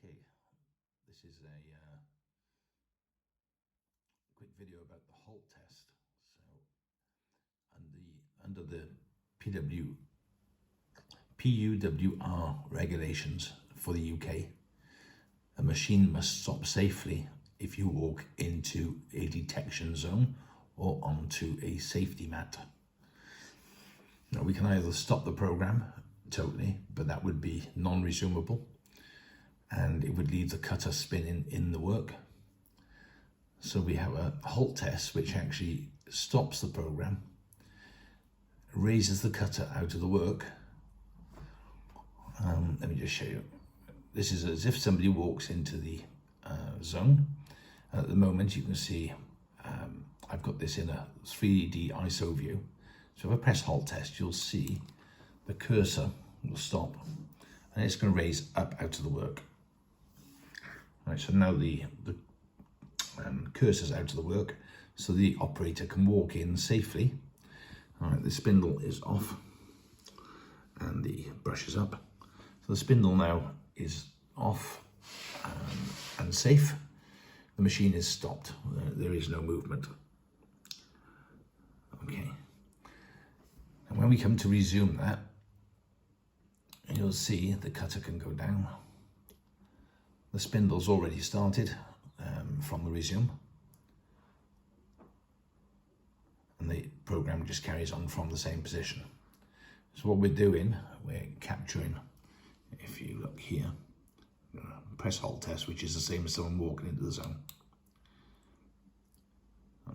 Okay, this is a quick video about the halt test. So, under the PUWR regulations for the UK, a machine must stop safely if you walk into a detection zone or onto a safety mat. Now, we can either stop the program totally, but that would be non-resumable, and it would leave the cutter spinning in the work. So we have a halt test which actually stops the program, raises the cutter out of the work. Let me just show you. This is as if somebody walks into the zone. At the moment you can see I've got this in a 3D ISO view. So if I press halt test, you'll see the cursor will stop and it's going to raise up out of the work. Right, so now the cursor's out of the work, so the operator can walk in safely. All right, the spindle is off and the brush is up. So the spindle now is off and safe. The machine is stopped. There is no movement. Okay. And when we come to resume that, you'll see the cutter can go down. The spindle's already started from the resume, and the program just carries on from the same position. So what we're doing, we're capturing, if you look here, press halt test, which is the same as someone walking into the zone.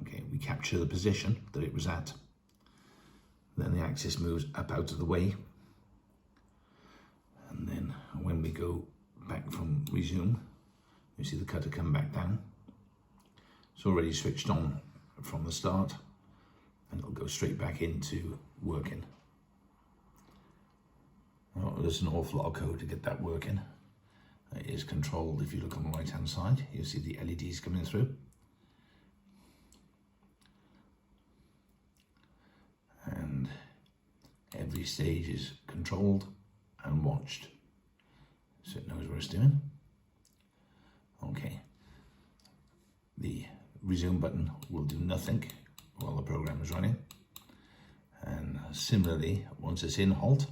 Okay, we capture the position that it was at. Then the axis moves up out of the way. And then when we go back from resume, you see the cutter come back down. It's already switched on from the start, and it'll go straight back into working. Well, there's an awful lot of code to get that working. It is controlled. If you look on the right hand side, you'll see the LEDs coming through. And every stage is controlled and watched, so it knows what it's doing. Okay, the resume button will do nothing while the program is running, and similarly once it's in halt,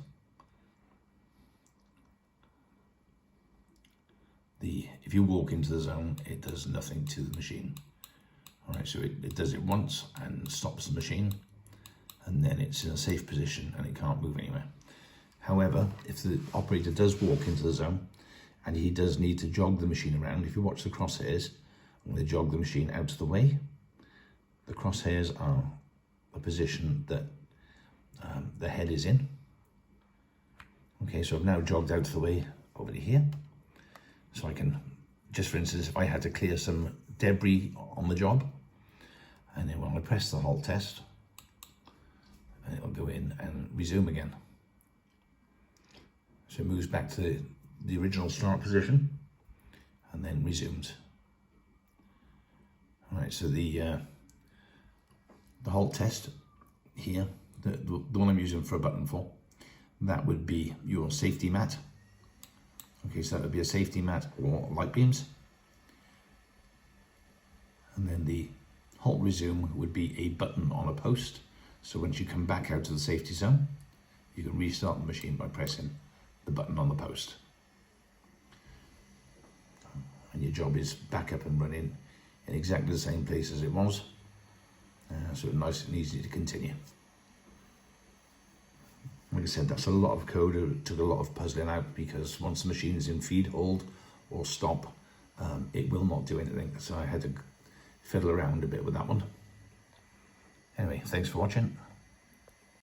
if you walk into the zone, it does nothing to the machine. All right, so it does it once and stops the machine, and then it's in a safe position and it can't move anywhere. However, if the operator does walk into the zone and he does need to jog the machine around, if you watch the crosshairs, when they jog the machine out of the way, the crosshairs are the position that the head is in. Okay, so I've now jogged out of the way over to here. So I can, just for instance, if I had to clear some debris on the job, and then when I press the halt test, it'll go in and resume again. So it moves back to the original start position and then resumes. All right, so the halt test here, the one I'm using for a button for, that would be your safety mat. Okay, so that would be a safety mat or light beams. And then the halt resume would be a button on a post. So once you come back out to the safety zone, you can restart the machine by pressing the button on the post. And your job is back up and running in exactly the same place as it was. So it's nice and easy to continue. Like I said, that's a lot of code. It took a lot of puzzling out, because once the machine is in feed, hold or stop, it will not do anything. So I had to fiddle around a bit with that one. Anyway, thanks for watching.